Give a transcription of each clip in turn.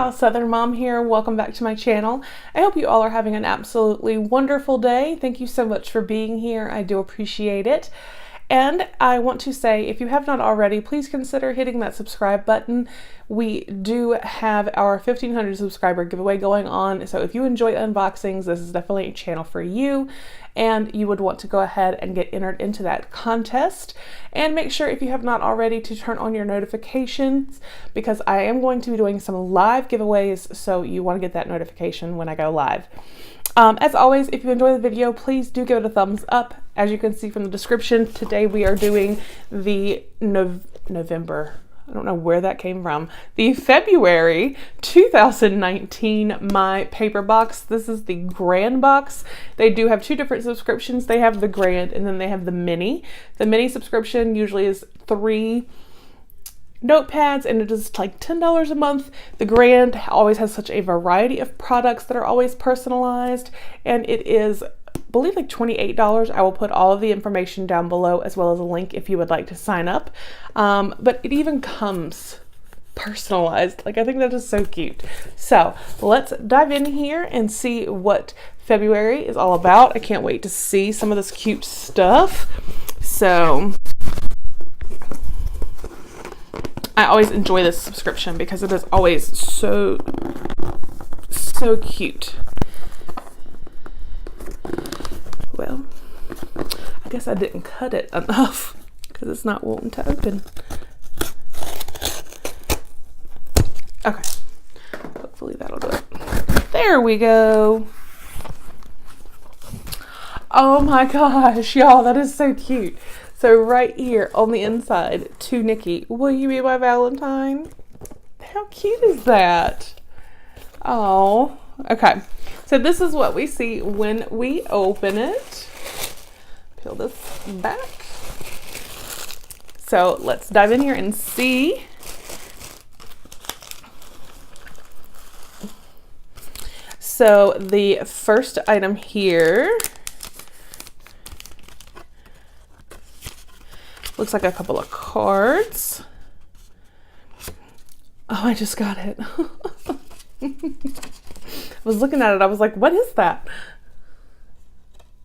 y'all, Southern Mom here. Welcome back to my channel. I hope you all are having an absolutely wonderful day. Thank you so much for being here. I do appreciate it. And I want to say, if you have not already, please consider hitting that subscribe button. We do have our 1,500 subscriber giveaway going on. So if you enjoy unboxings, this is definitely a channel for you. And you would want to go ahead and get entered into that contest. And make sure, if you have not already, to turn on your notifications, because I am going to be doing some live giveaways. So you want to get that notification when I go live. As always, if you enjoy the video, please do give it a thumbs up. As you can see from the description, today we are doing the November, I don't know where that came from, the February 2019 My Paper Box. This is the Grand Box. They do have two different subscriptions. They have the Grand and then they have the Mini. The Mini subscription usually is 3 Notepads and it is like $10 a month. The Grand always has such a variety of products that are always personalized, and it is, I believe, like $28. I will put all of the information down below as well as a link if you would like to sign up. But it even comes personalized. Like, I think that is so cute. So let's dive in here and see what February is all about. I can't wait to see some of this cute stuff. So I always enjoy this subscription because it is always so cute. Well, I guess I didn't cut it enough because it's not wanting to open. Okay, hopefully that'll do it. There we go. Oh my gosh, y'all, that is so cute. So right here on the inside, to Nikki, will you be my Valentine? How cute is that? Oh, okay. So this is what we see when we open it. Peel this back. So let's dive in here and see. So the first item here looks like a couple of cards. Oh, I just got it. I was looking at it. I was like, what is that?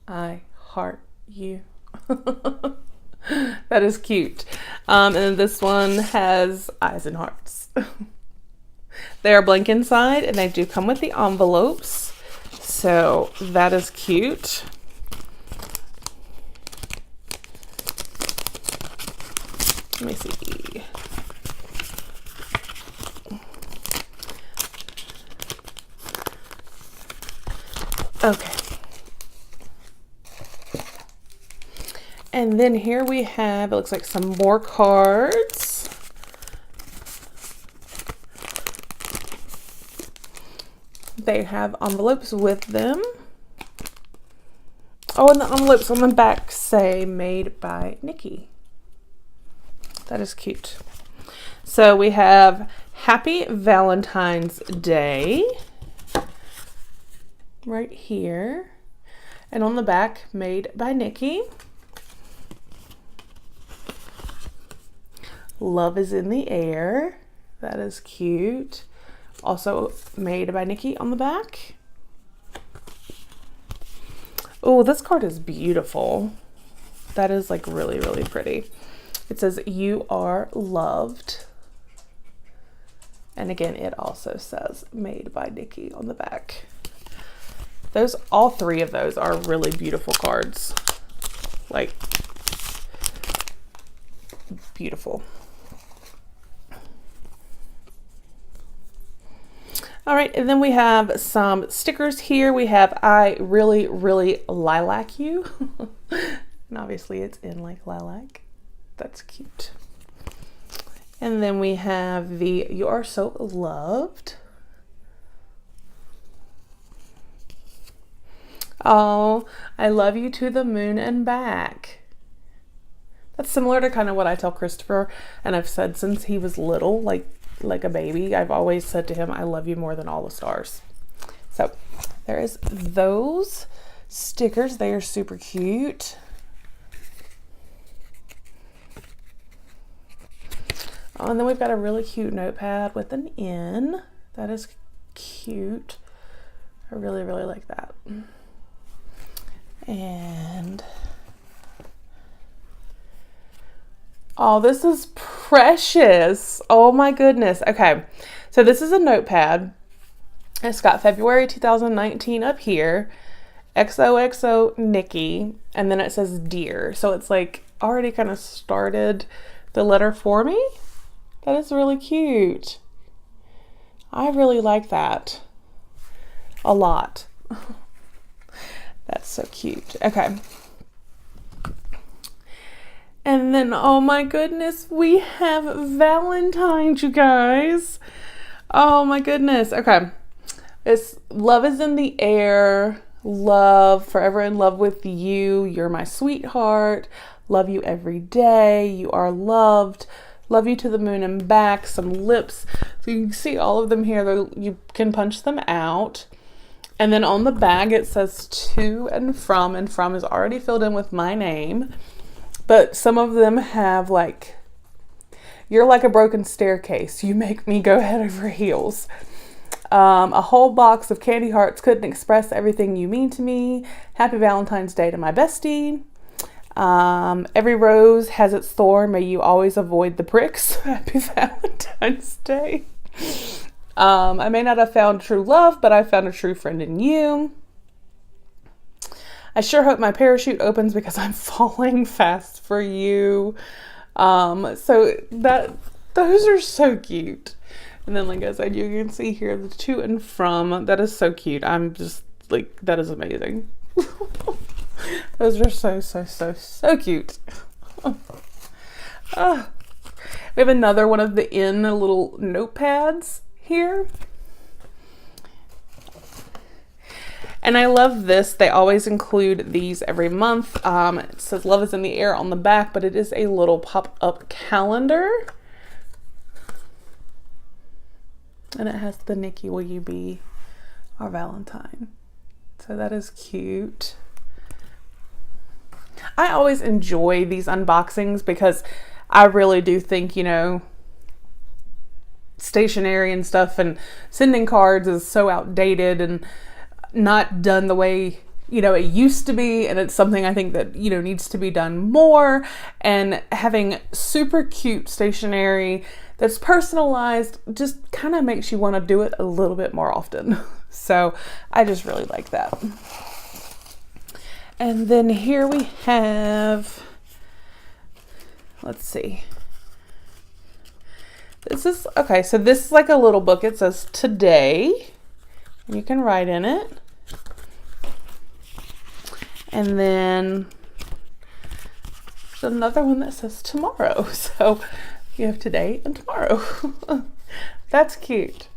I heart you. That is cute. And then this one has eyes and hearts. They are blank inside and they do come with the envelopes. So that is cute. Let me see. Okay. And then here we have, it looks like some more cards. They have envelopes with them. Oh, and the envelopes on the back say made by Nikki. That is cute. So we have Happy Valentine's Day right here. And on the back, made by Nikki. Love is in the air. That is cute. Also made by Nikki on the back. Oh, this card is beautiful. That is like really, really pretty. It says, you are loved. And again, it also says made by Nikki on the back. All three of those are really beautiful cards. Like, beautiful. All right, and then we have some stickers here. We have, I really, really lilac you. And obviously it's in like lilac. That's cute. And then we have the you are so loved. Oh, I love you to the moon and back. That's similar to kind of what I tell Christopher, and I've said since he was little, like a baby. I've always said to him, I love you more than all the stars. So there is those stickers. They are super cute. Oh, and then we've got a really cute notepad with an N. That is cute. I really, really like that. And oh, this is precious. Oh my goodness. Okay, so this is a notepad. It's got February 2019 up here, XOXO Nikki, and then it says dear. So it's like already kind of started the letter for me. That is really cute. I really like that a lot. That's so cute. Okay. And then, oh my goodness, we have Valentine's, you guys. Oh my goodness. Okay. It's love is in the air. Love, forever in love with you. You're my sweetheart. Love you every day. You are loved. Love you to the moon and back. Some lips. So you can see all of them here. You can punch them out. And then on the bag it says to and from is already filled in with my name. But some of them have like, you're like a broken staircase. You make me go head over heels. A whole box of candy hearts couldn't express everything you mean to me. Happy Valentine's Day to my bestie. Every rose has its thorn. May you always avoid the pricks. Happy Valentine's Day. I may not have found true love, but I found a true friend in you. I sure hope my parachute opens because I'm falling fast for you. So those are so cute. And then, like I said, you can see here the to and from. That is so cute. I'm just like, that is amazing. Those are so cute. We have another one of the little notepads here. And I love this. They always include these every month. It says love is in the air on the back, but it is a little pop-up calendar. And it has the Nikki, will you be our Valentine? So that is cute. I always enjoy these unboxings because I really do think, you know, stationery and stuff and sending cards is so outdated and not done the way, you know, it used to be. And it's something I think that, you know, needs to be done more. And having super cute stationery that's personalized just kind of makes you want to do it a little bit more often. So I just really like that. And then here we have, let's see. This is, okay, so this is like a little book. It says today. You can write in it. And then there's another one that says tomorrow. So you have today and tomorrow. That's cute.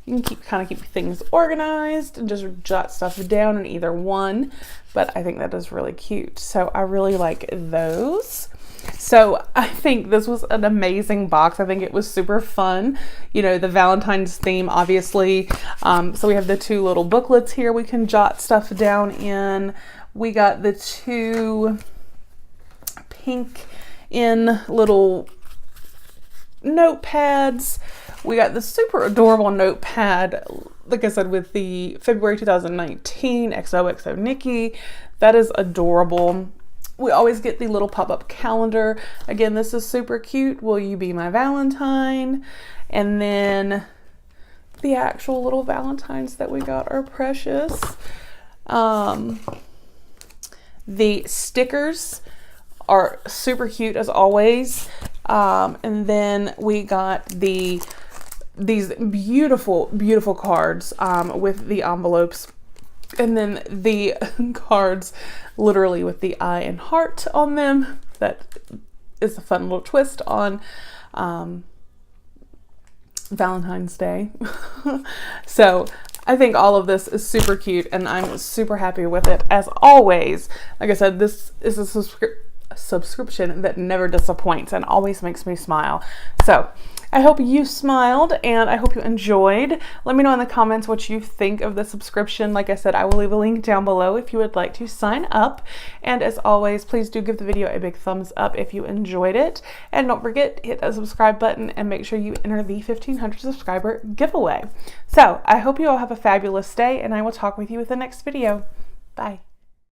You can kind of keep things organized and just jot stuff down in either one. But I think that is really cute. So I really like those. So I think this was an amazing box. I think it was super fun. You know, the Valentine's theme, obviously. So we have the two little booklets here we can jot stuff down in. We got the two pink in little notepads. We got the super adorable notepad, like I said, with the February 2019 XOXO Nikki. That is adorable. We always get the little pop-up calendar. Again, this is super cute. Will you be my Valentine? And then the actual little Valentines that we got are precious. The stickers are super cute as always. And then we got these beautiful cards with the envelopes, and then the cards literally with the eye and heart on them. That is a fun little twist on Valentine's Day. So I think all of this is super cute and I'm super happy with it as always. Like I said, this is a subscription that never disappoints and always makes me smile. So I hope you smiled and I hope you enjoyed. Let me know in the comments what you think of the subscription. Like I said, I will leave a link down below if you would like to sign up. And as always, please do give the video a big thumbs up if you enjoyed it. And don't forget, hit that subscribe button and make sure you enter the 1,500 subscriber giveaway. So I hope you all have a fabulous day and I will talk with you with the next video. Bye.